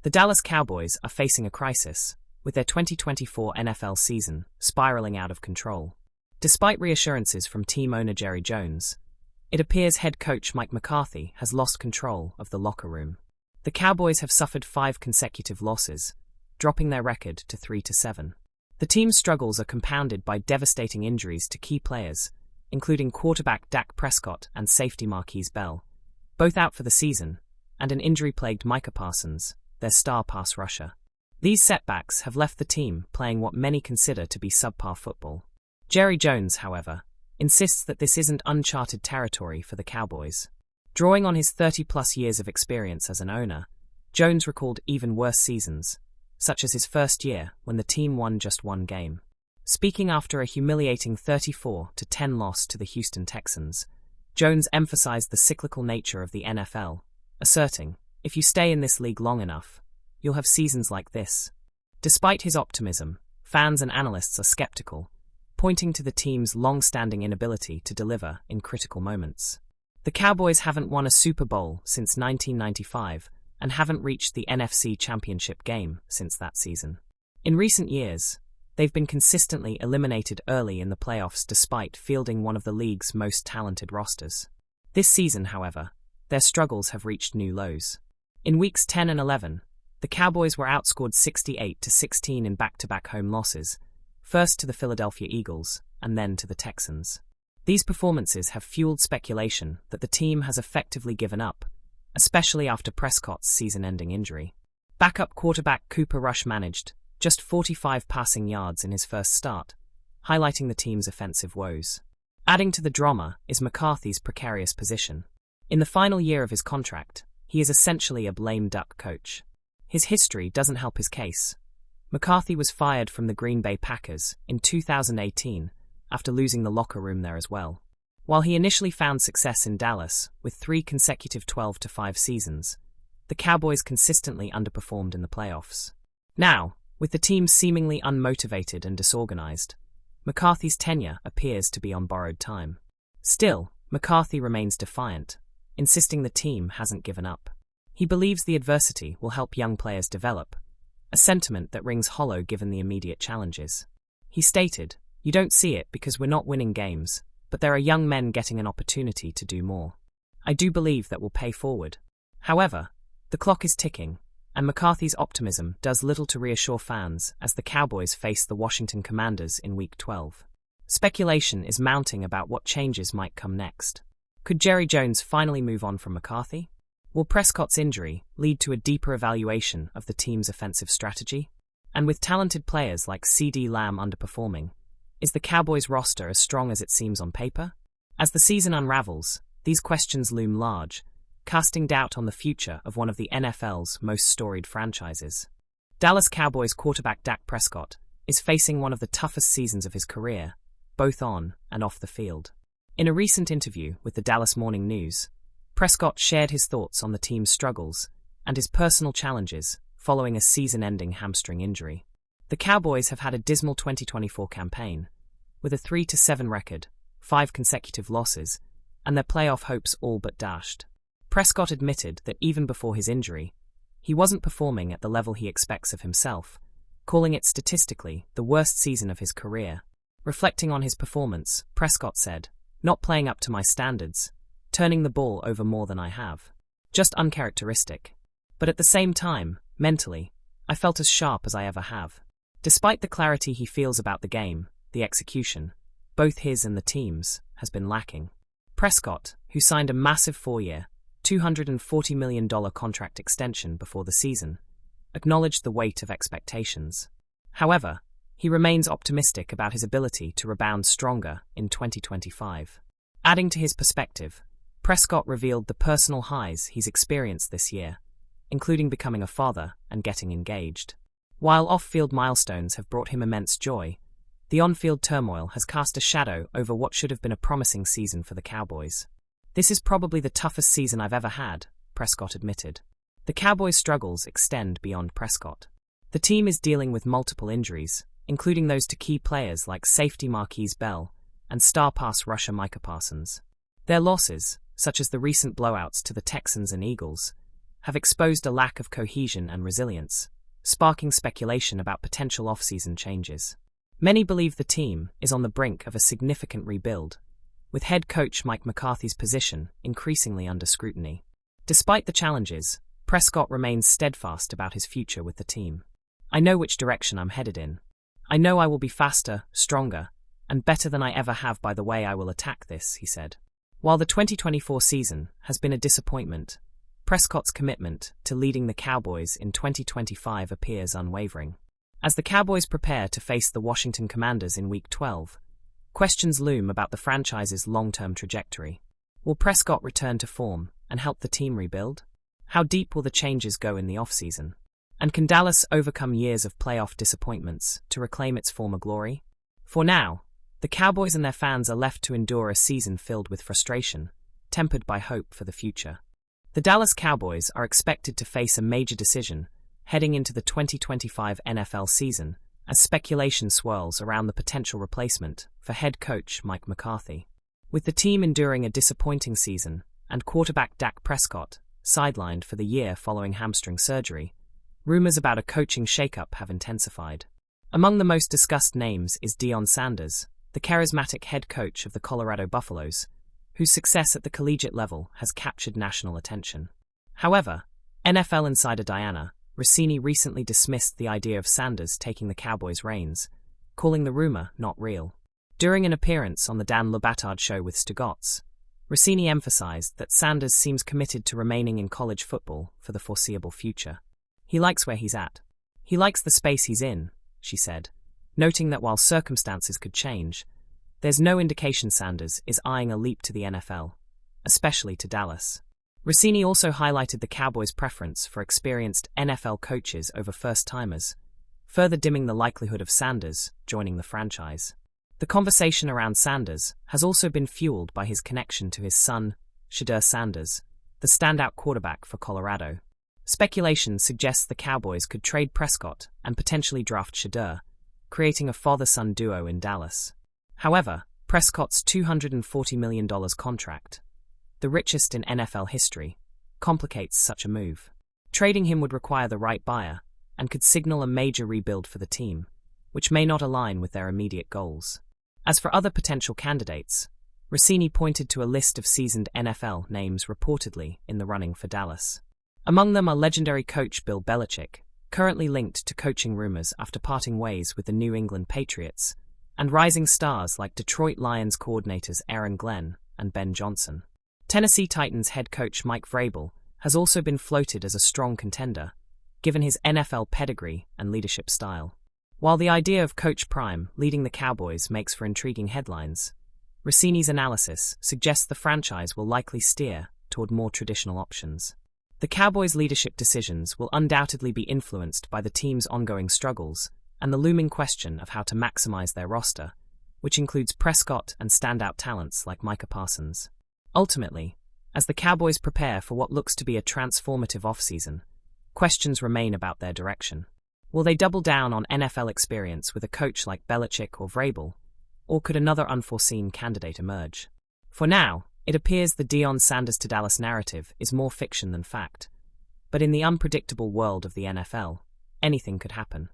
The Dallas Cowboys are facing a crisis, with their 2024 NFL season spiraling out of control. Despite reassurances from team owner Jerry Jones, it appears head coach Mike McCarthy has lost control of the locker room. The Cowboys have suffered 5 consecutive losses, dropping their record to 3-7. The team's struggles are compounded by devastating injuries to key players, including quarterback Dak Prescott and safety Marquise Bell, both out for the season, and an injury-plagued Micah Parsons, their star pass rusher. These setbacks have left the team playing what many consider to be subpar football. Jerry Jones, however, insists that this isn't uncharted territory for the Cowboys. Drawing on his 30-plus years of experience as an owner, Jones recalled even worse seasons, such as his first year when the team won just one game. Speaking after a humiliating 34-10 loss to the Houston Texans, Jones emphasized the cyclical nature of the NFL, asserting, "If you stay in this league long enough, you'll have seasons like this." Despite his optimism, fans and analysts are skeptical, pointing to the team's long-standing inability to deliver in critical moments. The Cowboys haven't won a Super Bowl since 1995 and haven't reached the NFC Championship game since that season. In recent years, they've been consistently eliminated early in the playoffs despite fielding one of the league's most talented rosters. This season, however, their struggles have reached new lows. In weeks 10 and 11, the Cowboys were outscored 68-16 in back-to-back home losses, first to the Philadelphia Eagles and then to the Texans. These performances have fueled speculation that the team has effectively given up, especially after Prescott's season-ending injury. Backup quarterback Cooper Rush managed just 45 passing yards in his first start, highlighting the team's offensive woes. Adding to the drama is McCarthy's precarious position. In the final year of his contract, he is essentially a lame duck coach. His history doesn't help his case. McCarthy was fired from the Green Bay Packers in 2018 after losing the locker room there as well. While he initially found success in Dallas with 3 consecutive 12-5 seasons, the Cowboys consistently underperformed in the playoffs. Now, with the team seemingly unmotivated and disorganized, McCarthy's tenure appears to be on borrowed time. Still, McCarthy remains defiant, insisting the team hasn't given up. He believes the adversity will help young players develop, a sentiment that rings hollow given the immediate challenges. He stated, "You don't see it because we're not winning games, but there are young men getting an opportunity to do more. I do believe that will pay forward." However, the clock is ticking, and McCarthy's optimism does little to reassure fans as the Cowboys face the Washington Commanders in Week 12. Speculation is mounting about what changes might come next. Could Jerry Jones finally move on from McCarthy? Will Prescott's injury lead to a deeper evaluation of the team's offensive strategy? And with talented players like CeeDee Lamb underperforming, is the Cowboys' roster as strong as it seems on paper? As the season unravels, these questions loom large, casting doubt on the future of one of the NFL's most storied franchises. Dallas Cowboys quarterback Dak Prescott is facing one of the toughest seasons of his career, both on and off the field. In a recent interview with the Dallas Morning News, Prescott shared his thoughts on the team's struggles and his personal challenges following a season-ending hamstring injury. The Cowboys have had a dismal 2024 campaign, with a 3-7 record, 5 consecutive losses, and their playoff hopes all but dashed. Prescott admitted that even before his injury, he wasn't performing at the level he expects of himself, calling it statistically the worst season of his career. Reflecting on his performance, Prescott said, "Not playing up to my standards, turning the ball over more than I have. Just uncharacteristic. But at the same time, mentally, I felt as sharp as I ever have." Despite the clarity he feels about the game, the execution, both his and the team's, has been lacking. Prescott, who signed a massive 4-year, $240 million contract extension before the season, acknowledged the weight of expectations. However, he remains optimistic about his ability to rebound stronger in 2025. Adding to his perspective, Prescott revealed the personal highs he's experienced this year, including becoming a father and getting engaged. While off-field milestones have brought him immense joy, the on-field turmoil has cast a shadow over what should have been a promising season for the Cowboys. "This is probably the toughest season I've ever had," Prescott admitted. The Cowboys' struggles extend beyond Prescott. The team is dealing with multiple injuries, including those to key players like safety Marquise Bell and star pass rusher Micah Parsons. Their losses, such as the recent blowouts to the Texans and Eagles, have exposed a lack of cohesion and resilience, sparking speculation about potential off-season changes. Many believe the team is on the brink of a significant rebuild, with head coach Mike McCarthy's position increasingly under scrutiny. Despite the challenges, Prescott remains steadfast about his future with the team. "I know which direction I'm headed in. I know I will be faster, stronger, and better than I ever have by the way I will attack this," he said. While the 2024 season has been a disappointment, Prescott's commitment to leading the Cowboys in 2025 appears unwavering. As the Cowboys prepare to face the Washington Commanders in Week 12, questions loom about the franchise's long-term trajectory. Will Prescott return to form and help the team rebuild? How deep will the changes go in the offseason? And can Dallas overcome years of playoff disappointments to reclaim its former glory? For now, the Cowboys and their fans are left to endure a season filled with frustration, tempered by hope for the future. The Dallas Cowboys are expected to face a major decision heading into the 2025 NFL season as speculation swirls around the potential replacement for head coach Mike McCarthy. With the team enduring a disappointing season and quarterback Dak Prescott sidelined for the year following hamstring surgery, rumors about a coaching shakeup have intensified. Among the most discussed names is Dion Sanders, the charismatic head coach of the Colorado Buffaloes, whose success at the collegiate level has captured national attention. However, NFL insider Diana Rossini recently dismissed the idea of Sanders taking the Cowboys' reins, calling the rumor not real. During an appearance on the Dan Le Batard show with Stugotz, Rossini emphasized that Sanders seems committed to remaining in college football for the foreseeable future. "He likes where he's at. He likes the space he's in," she said, noting that while circumstances could change, there's no indication Sanders is eyeing a leap to the NFL, especially to Dallas. Rossini also highlighted the Cowboys' preference for experienced NFL coaches over first-timers, further dimming the likelihood of Sanders joining the franchise. The conversation around Sanders has also been fueled by his connection to his son, Shedeur Sanders, the standout quarterback for Colorado. Speculation suggests the Cowboys could trade Prescott and potentially draft Shedeur, creating a father-son duo in Dallas. However, Prescott's $240 million contract, the richest in NFL history, complicates such a move. Trading him would require the right buyer and could signal a major rebuild for the team, which may not align with their immediate goals. As for other potential candidates, Rossini pointed to a list of seasoned NFL names reportedly in the running for Dallas. Among them are legendary coach Bill Belichick, currently linked to coaching rumors after parting ways with the New England Patriots, and rising stars like Detroit Lions coordinators Aaron Glenn and Ben Johnson. Tennessee Titans head coach Mike Vrabel has also been floated as a strong contender, given his NFL pedigree and leadership style. While the idea of Coach Prime leading the Cowboys makes for intriguing headlines, Rossini's analysis suggests the franchise will likely steer toward more traditional options. The Cowboys' leadership decisions will undoubtedly be influenced by the team's ongoing struggles and the looming question of how to maximize their roster, which includes Prescott and standout talents like Micah Parsons. Ultimately, as the Cowboys prepare for what looks to be a transformative offseason, questions remain about their direction. Will they double down on NFL experience with a coach like Belichick or Vrabel, or could another unforeseen candidate emerge? For now, it appears the Deion Sanders to Dallas narrative is more fiction than fact, but in the unpredictable world of the NFL, anything could happen.